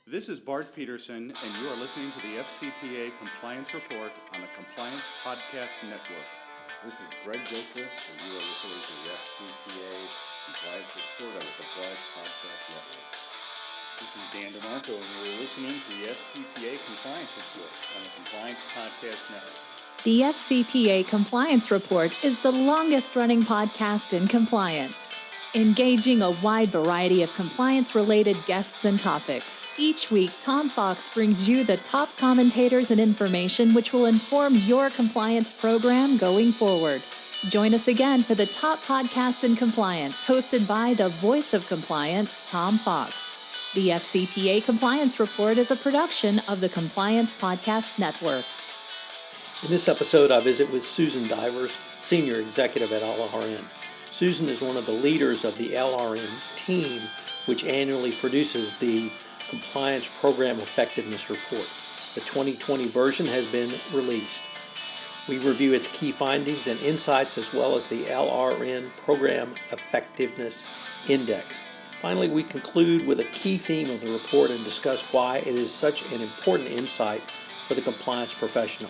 This is Bart Peterson, and you are listening to the FCPA Compliance Report on the Compliance Podcast Network. This is Greg Gilchrist, and you are listening to the FCPA Compliance Report on the Compliance Podcast Network. This is Dan DeMarco, and you are listening to the FCPA Compliance Report on the Compliance Podcast Network. The FCPA Compliance Report is the longest-running podcast in compliance, engaging a wide variety of compliance-related guests and topics. Each week, Tom Fox brings you the top commentators and information which will inform your compliance program going forward. Join us again for the top podcast in compliance, hosted by the voice of compliance, Tom Fox. The FCPA Compliance Report is a production of the Compliance Podcast Network. In this episode, I visit with Susan Divers, Senior Executive at LRN. Susan is one of the leaders of the LRN team, which annually produces the Compliance Program Effectiveness Report. The 2020 version has been released. We review its key findings and insights as well as the LRN Program Effectiveness Index. Finally, we conclude with a key theme of the report and discuss why it is such an important insight for the compliance professional.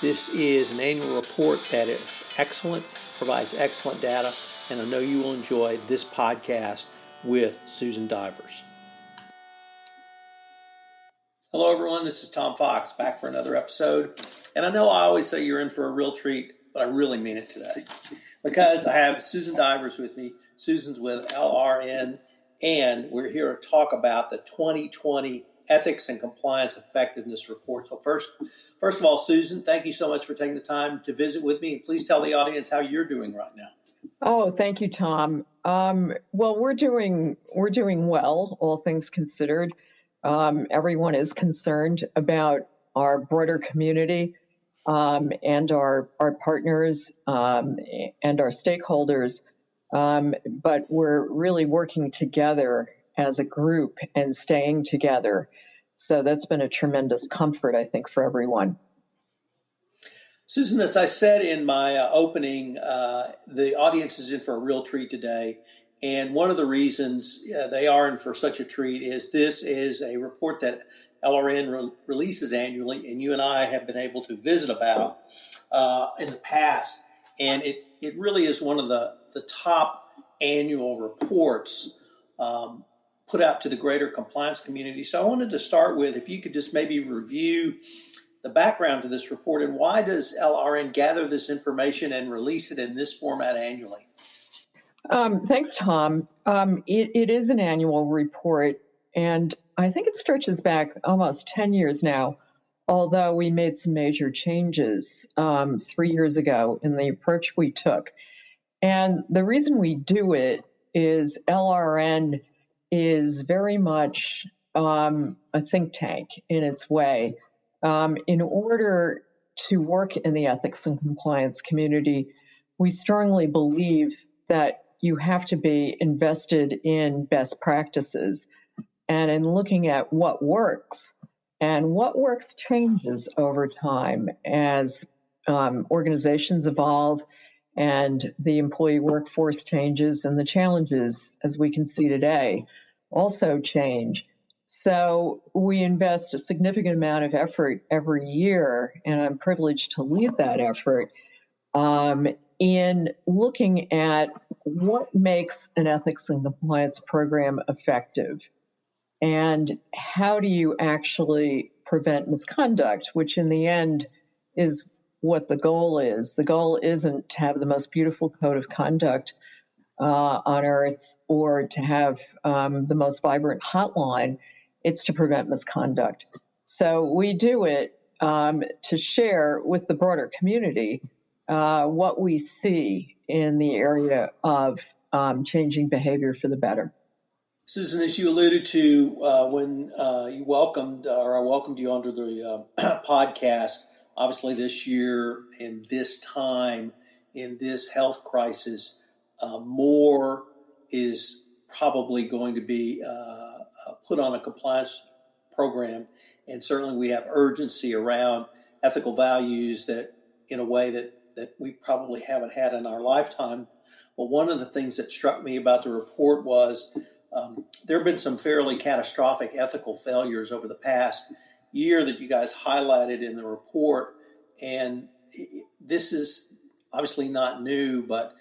This is an annual report that is excellent, provides excellent data, and I know you will enjoy this podcast with Susan Divers. Hello everyone, this is Tom Fox, back for another episode. And I know I always say you're in for a real treat, but I really mean it today. Because I have Susan Divers with me. Susan's with LRN, and we're here to talk about the 2020 Ethics and Compliance Effectiveness Report. So first of all, Susan, thank you so much for taking the time to visit with me. Please tell the audience how you're doing right now. Oh, thank you, Tom. Well, we're doing well, all things considered. Everyone is concerned about our broader community and our partners and our stakeholders, but we're really working together as a group and staying together. So that's been a tremendous comfort, I think, for everyone. Susan, as I said in my opening, the audience is in for a real treat today. And one of the reasons they are in for such a treat is this is a report that LRN releases annually, and you and I have been able to visit about in the past. And it really is one of the top annual reports put out to the greater compliance community. So I wanted to start with, if you could just maybe review the background to this report and why does LRN gather this information and release it in this format annually? Thanks, Tom. It is an annual report, and I think it stretches back almost 10 years now, although we made some major changes 3 years ago in the approach we took. And the reason we do it is LRN is very much a think tank in its way. In order to work in the ethics and compliance community, we strongly believe that you have to be invested in best practices and in looking at what works. And what works changes over time as organizations evolve and the employee workforce changes and the challenges, as we can see today, also change. So we invest a significant amount of effort every year, and I'm privileged to lead that effort, in looking at what makes an ethics and compliance program effective and how do you actually prevent misconduct, which in the end is what the goal is. The goal isn't to have the most beautiful code of conduct on earth or to have the most vibrant hotline. It's to prevent misconduct. So we do it to share with the broader community what we see in the area of changing behavior for the better. Susan, as you alluded to when you welcomed, or I welcomed you onto the podcast, obviously this year in this time, in this health crisis, more is probably going to be put on a compliance program. And certainly we have urgency around ethical values that in a way that we probably haven't had in our lifetime. But one of the things that struck me about the report was There have been some fairly catastrophic ethical failures over the past year that you guys highlighted in the report. And this is obviously not new, but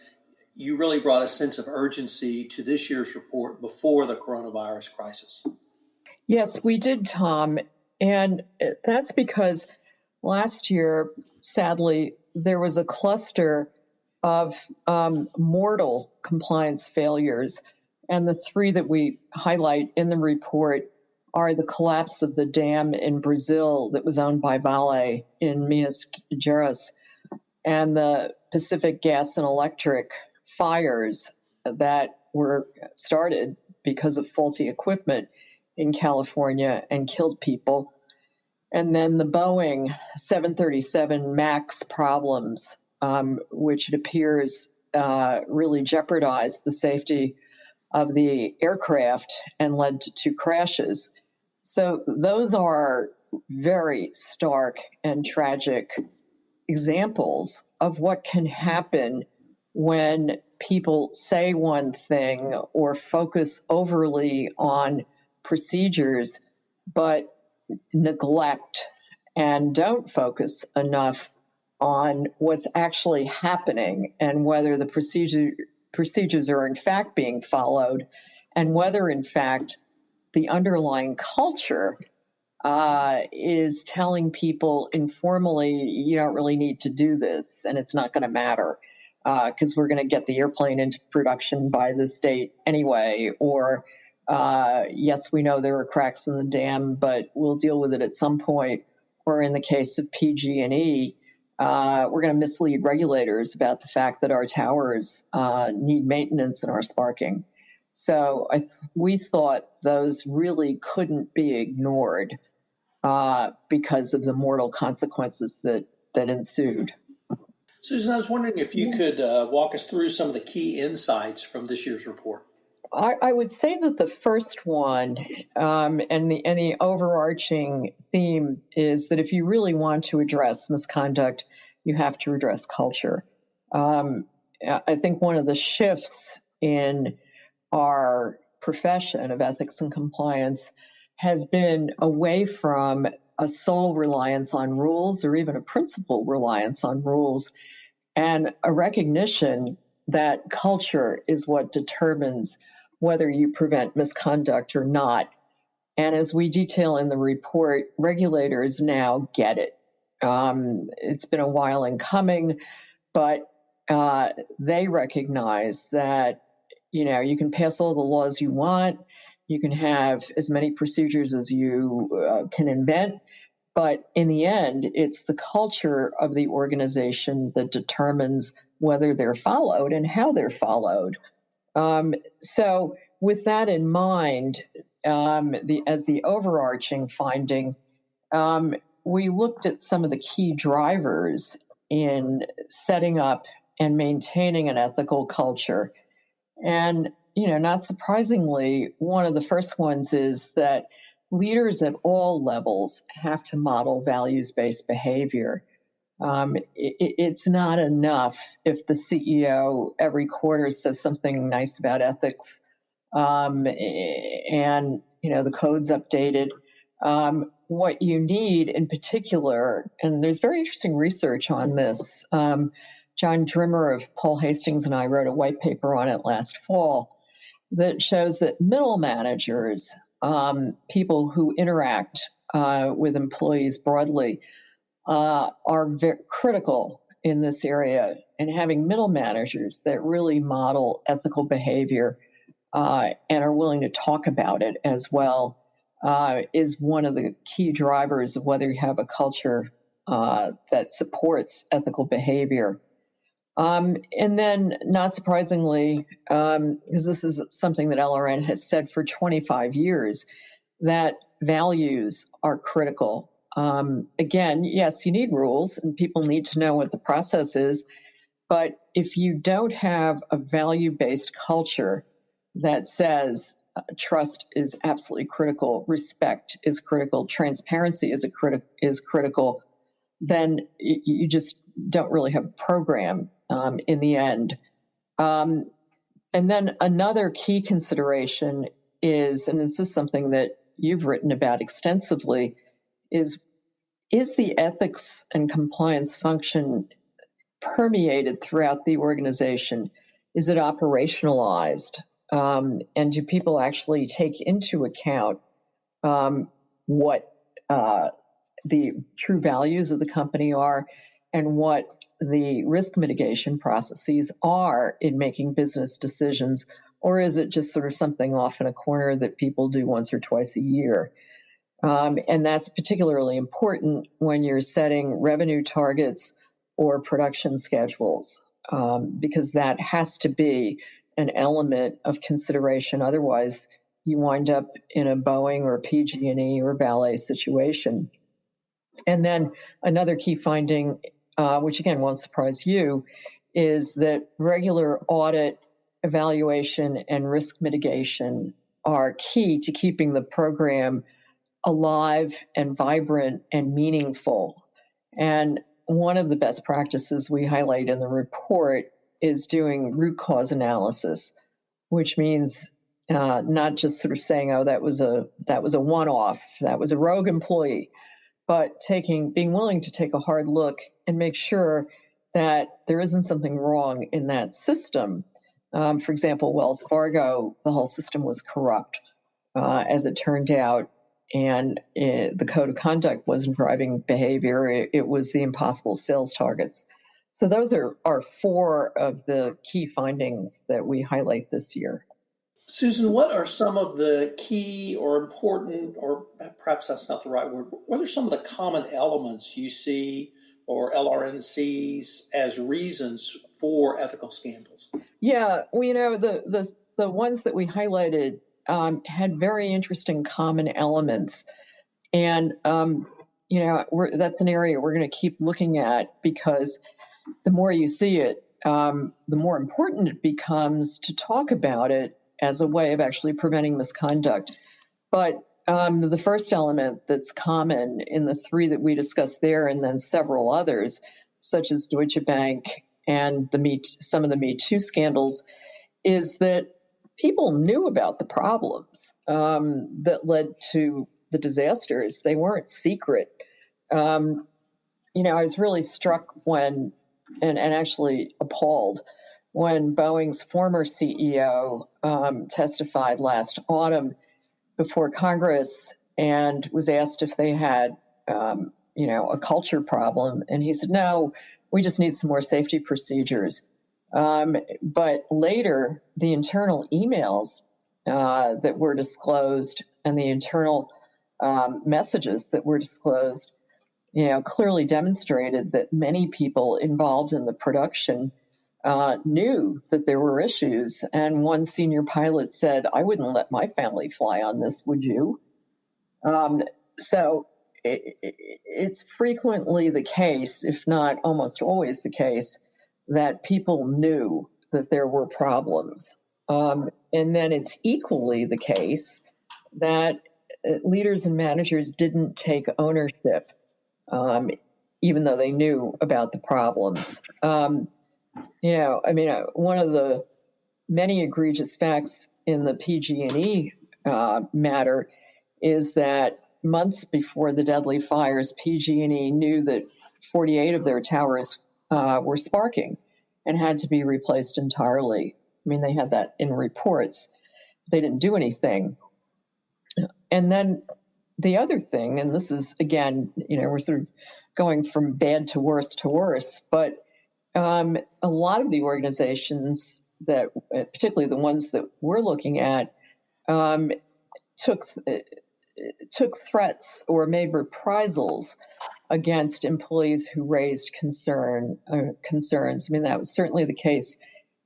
you really brought a sense of urgency to this year's report before the coronavirus crisis. Yes, we did, Tom. And that's because last year, sadly, there was a cluster of mortal compliance failures. And the three that we highlight in the report are the collapse of the dam in Brazil that was owned by Vale in Minas Gerais, and the Pacific Gas and Electric fires that were started because of faulty equipment in California and killed people. And then the Boeing 737 MAX problems, which it appears really jeopardized the safety of the aircraft and led to two crashes. So those are very stark and tragic examples of what can happen when people say one thing or focus overly on procedures, but neglect and don't focus enough on what's actually happening and whether the procedures are in fact being followed, and whether in fact the underlying culture is telling people informally, you don't really need to do this and it's not going to matter because we're going to get the airplane into production by this date anyway, or yes, we know there are cracks in the dam, but we'll deal with it at some point. Or in the case of PG&E, we're going to mislead regulators about the fact that our towers need maintenance and are sparking. So we thought those really couldn't be ignored because of the mortal consequences that ensued. Susan, I was wondering if you could walk us through some of the key insights from this year's report. I would say that the first one and the overarching theme is that if you really want to address misconduct, you have to address culture. I think one of the shifts in our profession of ethics and compliance has been away from a sole reliance on rules or even a principal reliance on rules, and a recognition that culture is what determines whether you prevent misconduct or not. And as we detail in the report, regulators now get it. It's been a while in coming, but they recognize that, you can pass all the laws you want, you can have as many procedures as you can invent, but in the end, it's the culture of the organization that determines whether they're followed and how they're followed. So with that in mind, as the overarching finding, we looked at some of the key drivers in setting up and maintaining an ethical culture. And, not surprisingly, one of the first ones is that leaders at all levels have to model values-based behavior. It's not enough if the CEO every quarter says something nice about ethics and, the code's updated. What you need in particular, and there's very interesting research on this. John Drimmer of Paul Hastings and I wrote a white paper on it last fall that shows that middle managers, people who interact with employees broadly, are very critical in this area. And having middle managers that really model ethical behavior and are willing to talk about it as well is one of the key drivers of whether you have a culture that supports ethical behavior. And then, not surprisingly, because this is something that LRN has said for 25 years, that values are critical. Again, yes, you need rules and people need to know what the process is. But if you don't have a value-based culture that says trust is absolutely critical, respect is critical, transparency is critical, then you just don't really have a program in the end. And then another key consideration is, and this is something that you've written about extensively, is the ethics and compliance function permeated throughout the organization? Is it operationalized? And do people actually take into account what the true values of the company are and what the risk mitigation processes are in making business decisions? Or is it just sort of something off in a corner that people do once or twice a year? And that's particularly important when you're setting revenue targets or production schedules, because that has to be an element of consideration. Otherwise, you wind up in a Boeing or PG&E or Ballet situation. And then another key finding, which again won't surprise you, is that regular audit, evaluation, and risk mitigation are key to keeping the program alive and vibrant and meaningful. And one of the best practices we highlight in the report is doing root cause analysis, which means not just sort of saying, "Oh, that was a one-off, that was a rogue employee," but being willing to take a hard look and make sure that there isn't something wrong in that system. For example, Wells Fargo, the whole system was corrupt, as it turned out. And the code of conduct wasn't driving behavior. It was the impossible sales targets. So those are four of the key findings that we highlight this year. Susan, what are some of the key or important, or perhaps that's not the right word, what are some of the common elements you see or LRN sees as reasons for ethical scandals? Yeah, well, the ones that we highlighted had very interesting common elements. And, that's an area we're going to keep looking at, because the more you see it, the more important it becomes to talk about it as a way of actually preventing misconduct. But the first element that's common in the three that we discussed there, and then several others, such as Deutsche Bank and some of the Me Too scandals, is that people knew about the problems that led to the disasters. They weren't secret. I was really struck when, and actually appalled, when Boeing's former CEO testified last autumn before Congress and was asked if they had, a culture problem. And he said, "No, we just need some more safety procedures." But later, the internal emails that were disclosed and the internal messages that were disclosed, clearly demonstrated that many people involved in the production knew that there were issues. And one senior pilot said, "I wouldn't let my family fly on this, would you?" So it's frequently the case, if not almost always the case, that people knew that there were problems. And then it's equally the case that leaders and managers didn't take ownership, even though they knew about the problems. One of the many egregious facts in the PG&E matter is that months before the deadly fires, PG&E knew that 48 of their towers were sparking and had to be replaced entirely. They had that in reports. They didn't do anything. And then the other thing, and this is, again, we're sort of going from bad to worse, but a lot of the organizations that, particularly the ones that we're looking at, took threats or made reprisals against employees who raised concerns. That was certainly the case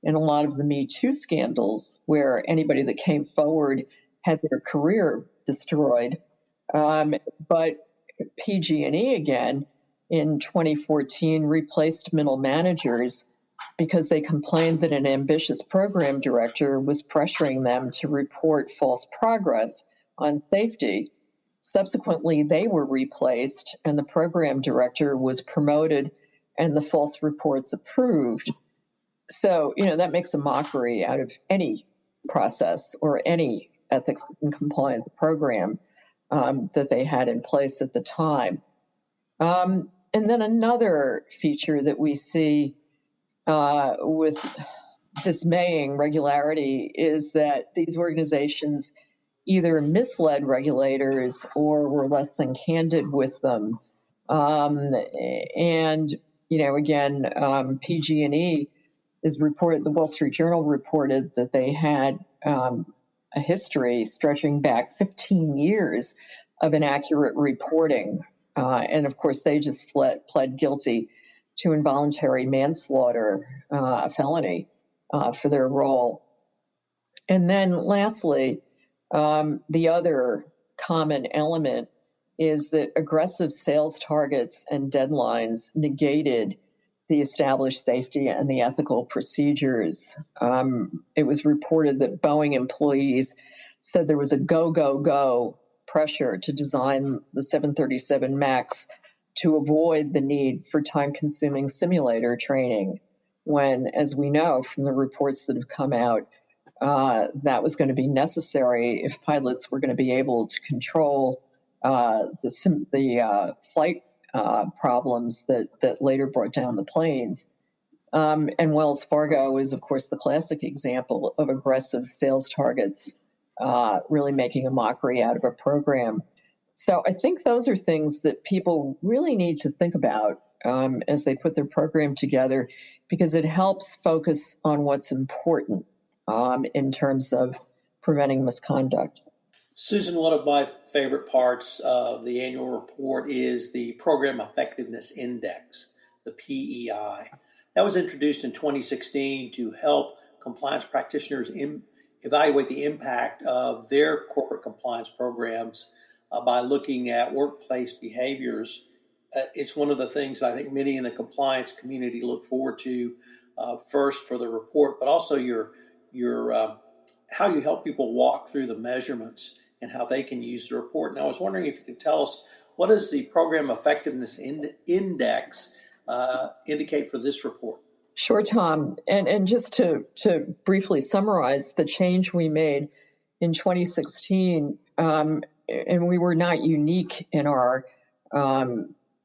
in a lot of the Me Too scandals, where anybody that came forward had their career destroyed. But PG&E, again, in 2014, replaced middle managers because they complained that an ambitious program director was pressuring them to report false progress on safety. Subsequently, they were replaced and the program director was promoted and the false reports approved. So, that makes a mockery out of any process or any ethics and compliance program that they had in place at the time. And then another feature that we see with dismaying regularity is that these organizations either misled regulators or were less than candid with them. And, again, PG&E is reported, the Wall Street Journal reported that they had a history stretching back 15 years of inaccurate reporting. And of course, they just pled guilty to involuntary manslaughter, a felony, for their role. And then lastly, the other common element is that aggressive sales targets and deadlines negated the established safety and the ethical procedures. It was reported that Boeing employees said there was a go pressure to design the 737 MAX to avoid the need for time-consuming simulator training, when, as we know from the reports that have come out, that was going to be necessary if pilots were going to be able to control the flight problems that later brought down the planes. And Wells Fargo is, of course, the classic example of aggressive sales targets really making a mockery out of a program. So I think those are things that people really need to think about as they put their program together, because it helps focus on what's important in terms of preventing misconduct. Susan, one of my favorite parts of the annual report is the Program Effectiveness Index, the PEI. That was introduced in 2016 to help compliance practitioners evaluate the impact of their corporate compliance programs by looking at workplace behaviors. It's one of the things I think many in the compliance community look forward to, first for the report, but also your how you help people walk through the measurements and how they can use the report. And I was wondering if you could tell us, what does the Program Effectiveness Index indicate for this report? Sure, Tom. And just to briefly summarize the change we made in 2016, and we were not unique in our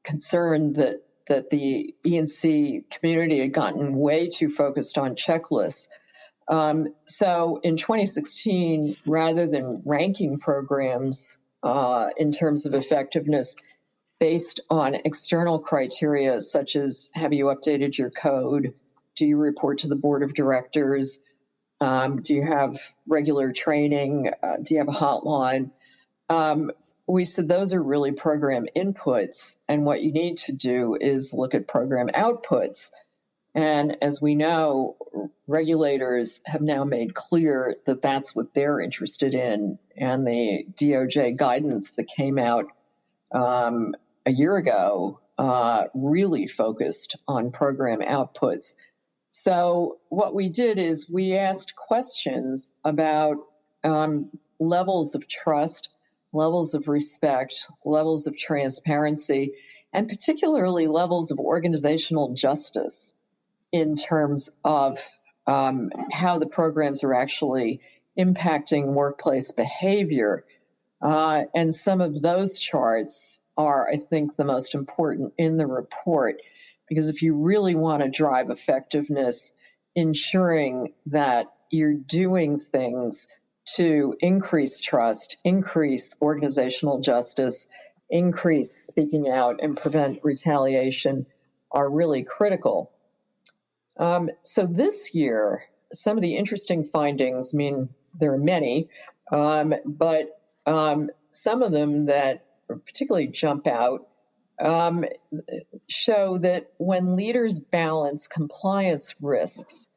concern that the E&C community had gotten way too focused on checklists. So in 2016, rather than ranking programs in terms of effectiveness based on external criteria such as, have you updated your code? Do you report to the board of directors? Do you have regular training? Do you have a hotline? We said those are really program inputs, and what you need to do is look at program outputs. And as we know, regulators have now made clear that that's what they're interested in. And the DOJ guidance that came out a year ago really focused on program outputs. So what we did is we asked questions about levels of trust, levels of respect, levels of transparency, and particularly levels of organizational justice in terms of how the programs are actually impacting workplace behavior. And some of those charts are, I think, the most important in the report, because if you really want to drive effectiveness, ensuring that you're doing things to increase trust, increase organizational justice, increase speaking out, and prevent retaliation are really critical. So this year, some of the interesting findings, I mean, there are many, but some of them that particularly jump out show that when leaders balance compliance risks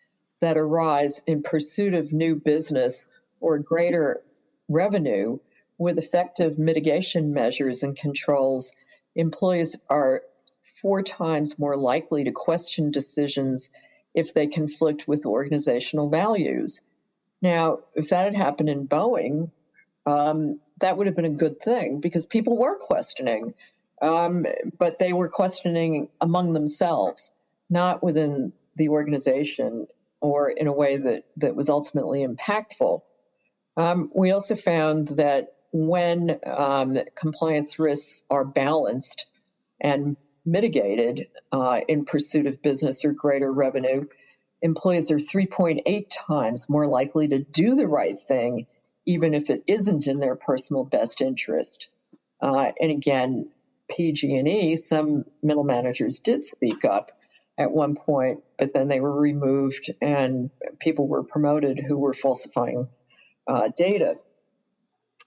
that arise in pursuit of new business or greater revenue with effective mitigation measures and controls, employees are 4 times more likely to question decisions if they conflict with organizational values. Now, if that had happened in Boeing, that would have been a good thing, because people were questioning, but they were questioning among themselves, not within the organization or in a way that was ultimately impactful. We also found that when compliance risks are balanced and mitigated in pursuit of business or greater revenue, employees are 3.8 times more likely to do the right thing, even if it isn't in their personal best interest. And again, PG&E, some middle managers did speak up at one point, but then they were removed and people were promoted who were falsifying data.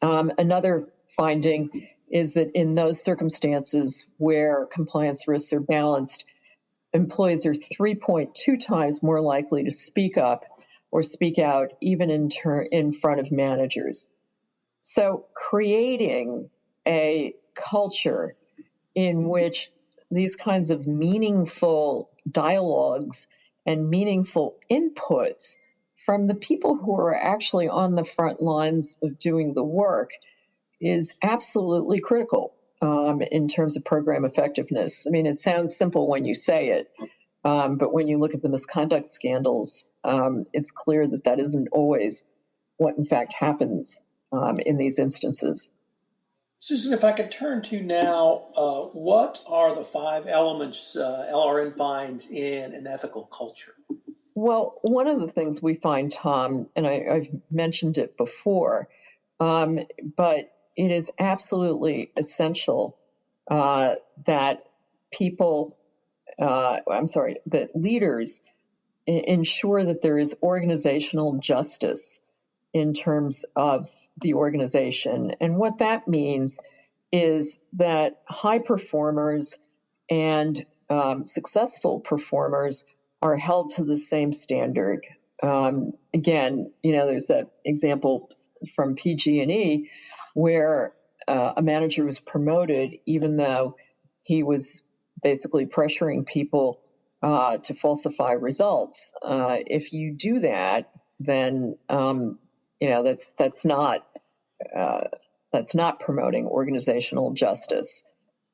Another finding is that in those circumstances where compliance risks are balanced, employees are 3.2 times more likely to speak up or speak out, even in front of managers. So creating a culture in which these kinds of meaningful dialogues and meaningful inputs from the people who are actually on the front lines of doing the work is absolutely critical in terms of program effectiveness. I mean, it sounds simple when you say it, but when you look at the misconduct scandals, it's clear that that isn't always what in fact happens in these instances. Susan, if I could turn to now, what are the 5 elements LRN finds in an ethical culture? Well, one of the things we find, Tom, and I've mentioned it before, but it is absolutely essential that that leaders ensure that there is organizational justice in terms of the organization. And what that means is that high performers and successful performers are held to the same standard. Again, there's that example from PG&E where a manager was promoted even though he was basically pressuring people to falsify results. If you do that, then that's not promoting organizational justice.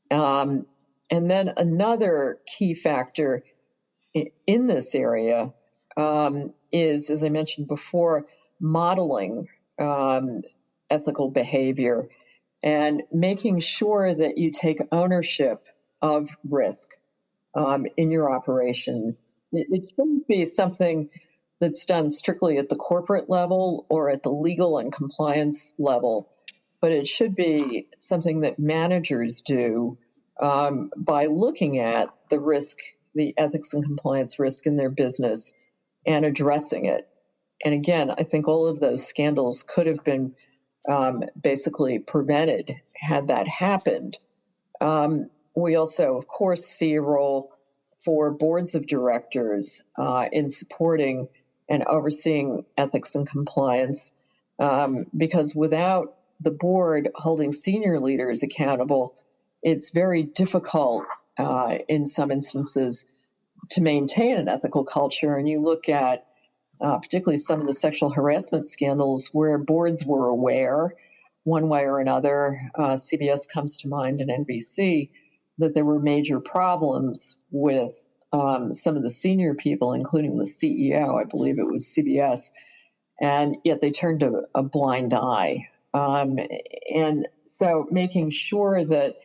And then another key factor in this area is, as I mentioned before, modeling ethical behavior and making sure that you take ownership of risk in your operations. It shouldn't be something that's done strictly at the corporate level or at the legal and compliance level, but it should be something that managers do by looking at the risk, the ethics and compliance risk in their business and addressing it. And again, I think all of those scandals could have been basically prevented had that happened. We also, of course, see a role for boards of directors in supporting and overseeing ethics and compliance, because without the board holding senior leaders accountable, it's very difficult in some instances to maintain an ethical culture. And you look at particularly some of the sexual harassment scandals where boards were aware one way or another, CBS comes to mind and NBC, that there were major problems with some of the senior people, including the CEO, I believe it was CBS, and yet they turned a blind eye. And so making sure that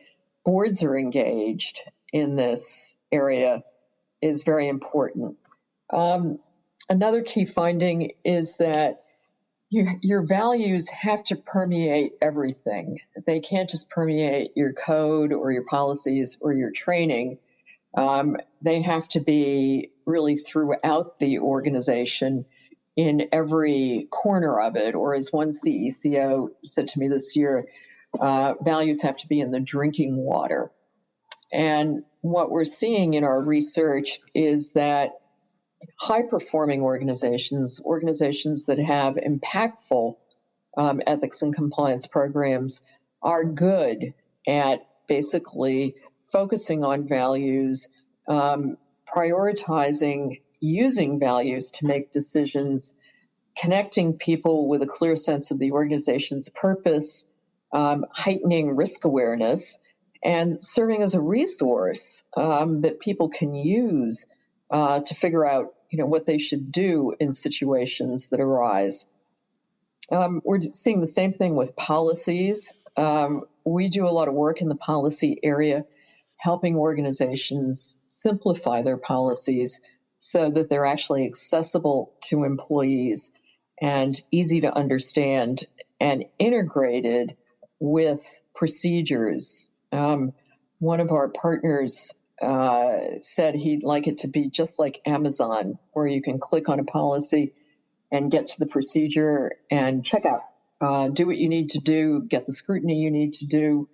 boards are engaged in this area is very important. Another key finding is that your values have to permeate everything. They can't just permeate your code or your policies or your training. They have to be really throughout the organization in every corner of it. Or as one CECO said to me this year, values have to be in the drinking water. And what we're seeing in our research is that high-performing organizations that have impactful ethics and compliance programs, are good at basically focusing on values, prioritizing using values to make decisions, connecting people with a clear sense of the organization's purpose, heightening risk awareness, and serving as a resource that people can use to figure out, what they should do in situations that arise. We're seeing the same thing with policies. We do a lot of work in the policy area, helping organizations simplify their policies so that they're actually accessible to employees and easy to understand and integrated with procedures. One of our partners said he'd like it to be just like Amazon, where you can click on a policy and get to the procedure and check out, do what you need to do, get the scrutiny you need to do,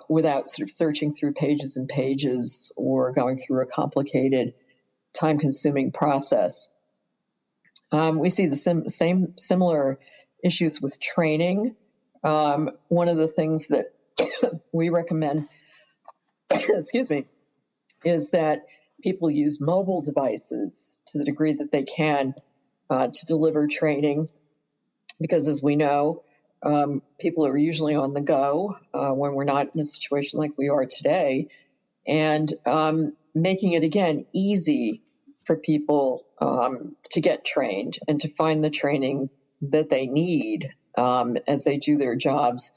without sort of searching through pages and pages or going through a complicated, time-consuming process. We see the similar issues with training. One of the things that we recommend, excuse me, is that people use mobile devices to the degree that they can to deliver training, because as we know, people are usually on the go when we're not in a situation like we are today, and making it, again, easy for people to get trained and to find the training that they need as they do their jobs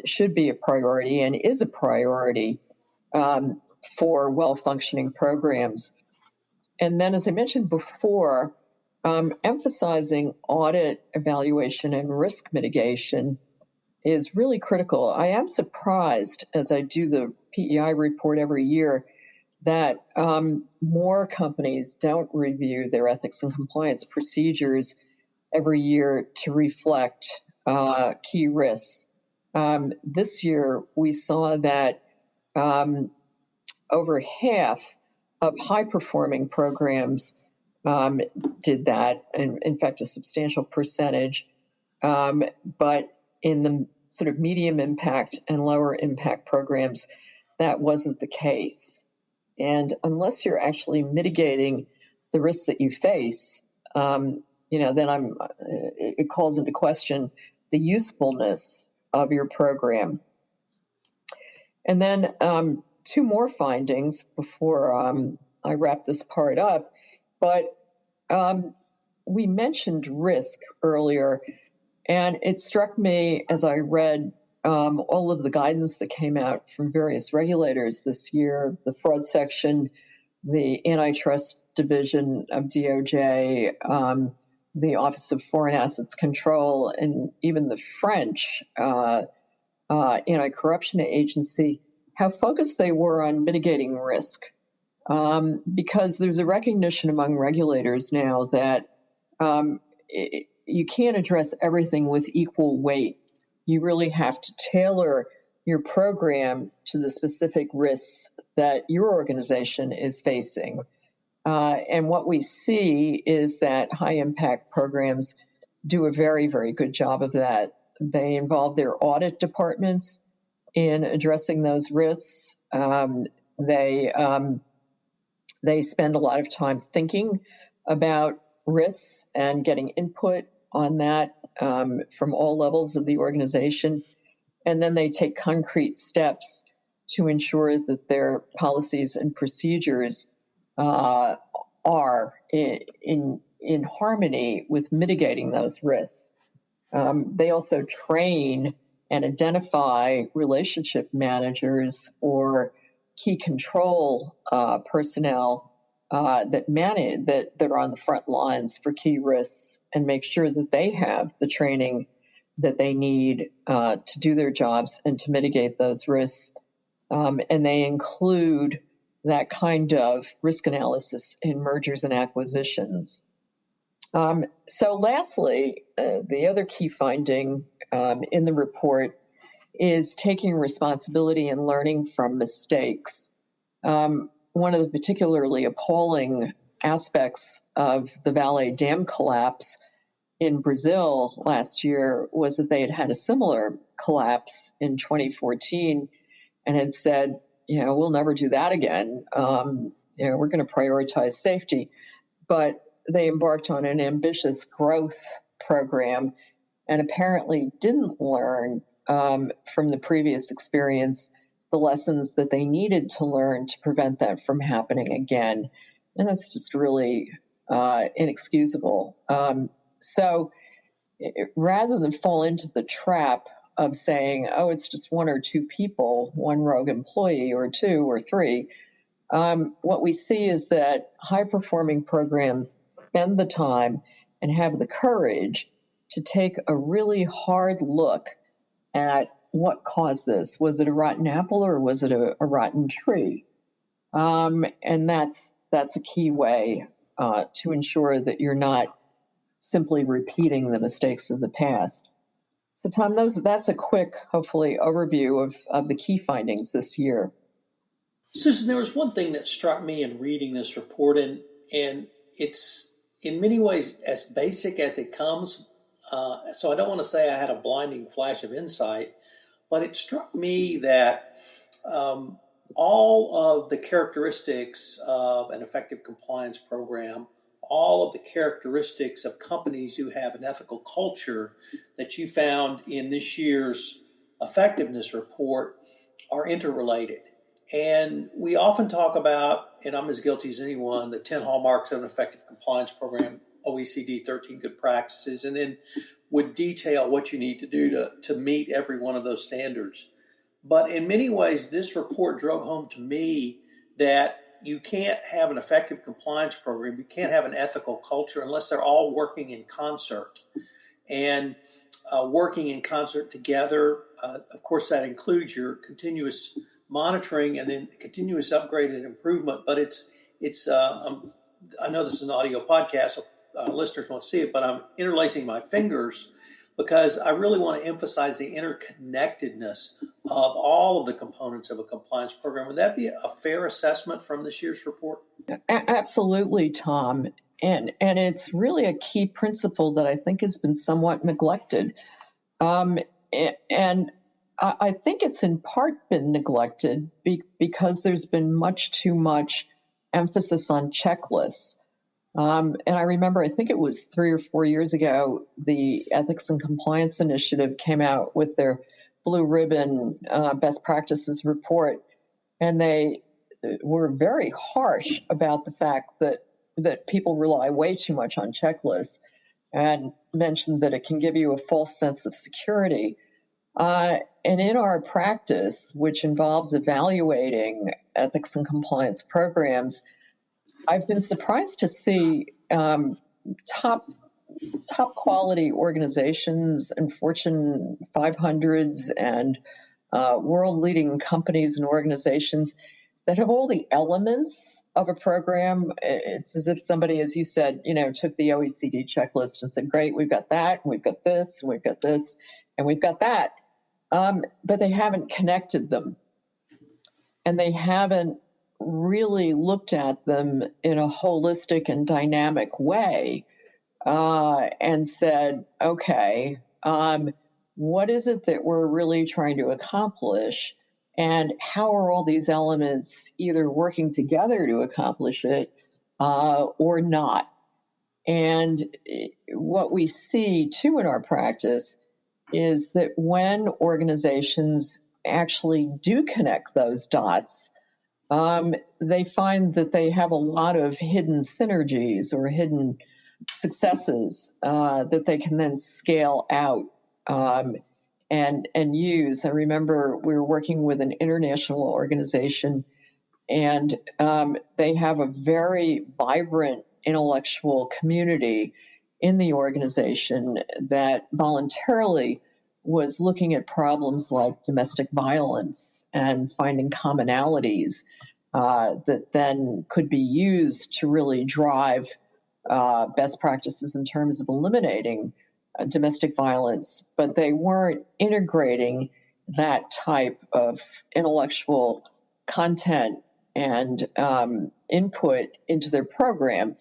should be a priority and is a priority for well-functioning programs. And then, as I mentioned before, emphasizing audit, evaluation, and risk mitigation is really critical. I am surprised, as I do the PEI report every year, that more companies don't review their ethics and compliance procedures every year to reflect key risks. This year, we saw that over half of high-performing programs did that, and in fact, a substantial percentage. But in the sort of medium impact and lower impact programs, that wasn't the case. And unless you're actually mitigating the risks that you face, then it calls into question the usefulness of your program. And then two more findings before I wrap this part up. But we mentioned risk earlier, and it struck me as I read all of the guidance that came out from various regulators this year, the fraud section, the antitrust division of DOJ, the Office of Foreign Assets Control, and even the French anti-corruption agency, how focused they were on mitigating risk. Because there's a recognition among regulators now that you can't address everything with equal weight. You really have to tailor your program to the specific risks that your organization is facing. And what we see is that high-impact programs do a very, very good job of that. They involve their audit departments in addressing those risks. They spend a lot of time thinking about risks and getting input on that from all levels of the organization. And then they take concrete steps to ensure that their policies and procedures are in harmony with mitigating those risks. They also train and identify relationship managers or key control personnel that are on the front lines for key risks, and make sure that they have the training that they need to do their jobs and to mitigate those risks. And they include that kind of risk analysis in mergers and acquisitions. So lastly, the other key finding in the report is taking responsibility and learning from mistakes. One of the particularly appalling aspects of the Vale Dam collapse in Brazil last year was that they had a similar collapse in 2014 and had said, we'll never do that again. We're going to prioritize safety. But they embarked on an ambitious growth program and apparently didn't learn from the previous experience the lessons that they needed to learn to prevent that from happening again. And that's just really inexcusable. So rather than fall into the trap of saying, oh, it's just one or two people, one rogue employee or two or three, what we see is that high-performing programs spend the time and have the courage to take a really hard look at what caused this. Was it a rotten apple or was it a rotten tree? And that's a key way to ensure that you're not simply repeating the mistakes of the past. So, Tom, that's a quick, hopefully, overview of the key findings this year. Susan, there was one thing that struck me in reading this report, and it's in many ways as basic as it comes. So I don't want to say I had a blinding flash of insight, but it struck me that all of the characteristics of an effective compliance program, all of the characteristics of companies who have an ethical culture that you found in this year's effectiveness report are interrelated. And we often talk about, and I'm as guilty as anyone, the 10 hallmarks of an effective compliance program, OECD 13 good practices, and then would detail what you need to do to meet every one of those standards. But in many ways, this report drove home to me that you can't have an effective compliance program, you can't have an ethical culture unless they're all working in concert. And working in concert together, of course, that includes your continuous monitoring and then continuous upgrade and improvement. But I know this is an audio podcast, so listeners won't see it, but I'm interlacing my fingers because I really want to emphasize the interconnectedness of all of the components of a compliance program. Would that be a fair assessment from this year's report? Absolutely, Tom. And it's really a key principle that I think has been somewhat neglected. And I think it's in part been neglected because there's been much too much emphasis on checklists. And I remember, I think it was 3 or 4 years ago, the Ethics and Compliance Initiative came out with their Blue Ribbon Best Practices report, and they were very harsh about the fact that people rely way too much on checklists and mentioned that it can give you a false sense of security. And in our practice, which involves evaluating ethics and compliance programs, I've been surprised to see top quality organizations and Fortune 500s and world leading companies and organizations that have all the elements of a program. It's as if somebody, as you said, took the OECD checklist and said, great, we've got that, and we've got this, and we've got this, and we've got that. But they haven't connected them. And they haven't really looked at them in a holistic and dynamic way and said, okay, what is it that we're really trying to accomplish? And how are all these elements either working together to accomplish it or not? And what we see, too, in our practice is that when organizations actually do connect those dots, they find that they have a lot of hidden synergies or hidden successes that they can then scale out and use. I remember we were working with an international organization, and they have a very vibrant intellectual community in the organization that voluntarily was looking at problems like domestic violence and finding commonalities that then could be used to really drive best practices in terms of eliminating domestic violence, but they weren't integrating that type of intellectual content and input into their program.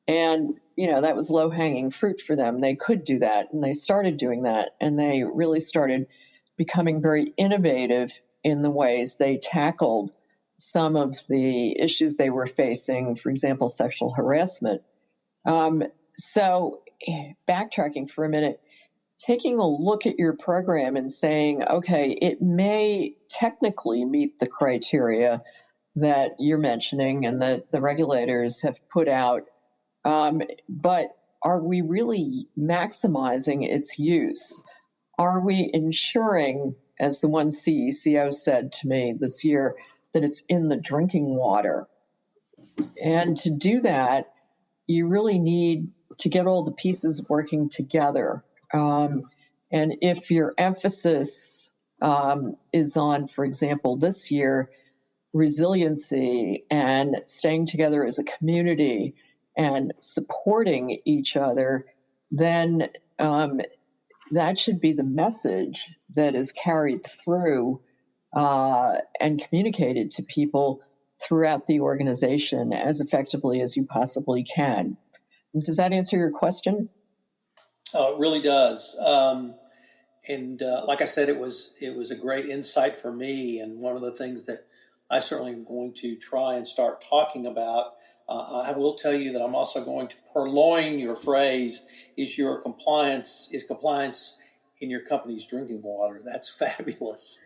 And, that was low-hanging fruit for them. They could do that, and they started doing that, and they really started becoming very innovative in the ways they tackled some of the issues they were facing, for example, sexual harassment. So backtracking for a minute, taking a look at your program and saying, okay, it may technically meet the criteria that you're mentioning and that the regulators have put out, but are we really maximizing its use? Are we ensuring, as the one CECO said to me this year, that it's in the drinking water? And to do that, you really need to get all the pieces working together. And if your emphasis is on, for example, this year, resiliency and staying together as a community and supporting each other, then that should be the message that is carried through and communicated to people throughout the organization as effectively as you possibly can. Does that answer your question? Oh, it really does. And like I said, it was a great insight for me, and one of the things that I certainly am going to try and start talking about. I will tell you that I'm also going to purloin your phrase: "Is compliance in your company's drinking water?" That's fabulous.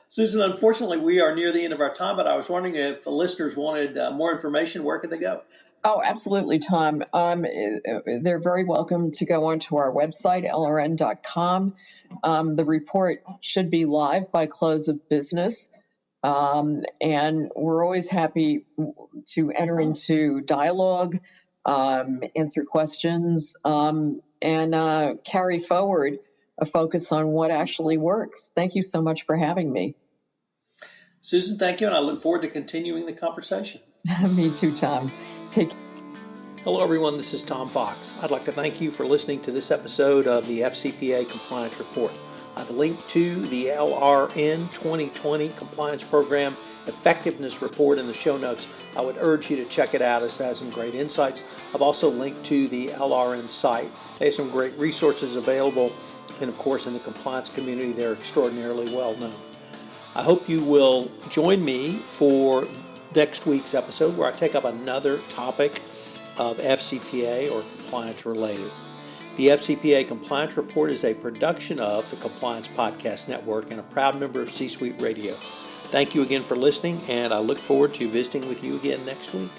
Susan, unfortunately, we are near the end of our time, but I was wondering if the listeners wanted more information, where could they go? Oh, absolutely, Tom. They're very welcome to go onto our website, LRN.com. The report should be live by close of business. And we're always happy to enter into dialogue, answer questions, and carry forward a focus on what actually works. Thank you so much for having me. Susan, thank you, and I look forward to continuing the conversation. Me too, Tom. Take care. Hello, everyone. This is Tom Fox. I'd like to thank you for listening to this episode of the FCPA Compliance Report. I've linked to the LRN 2020 Compliance Program Effectiveness Report in the show notes. I would urge you to check it out. It has some great insights. I've also linked to the LRN site. They have some great resources available, and of course, in the compliance community, they're extraordinarily well known. I hope you will join me for next week's episode, where I take up another topic of FCPA or compliance related. The FCPA Compliance Report is a production of the Compliance Podcast Network and a proud member of C-Suite Radio. Thank you again for listening, and I look forward to visiting with you again next week.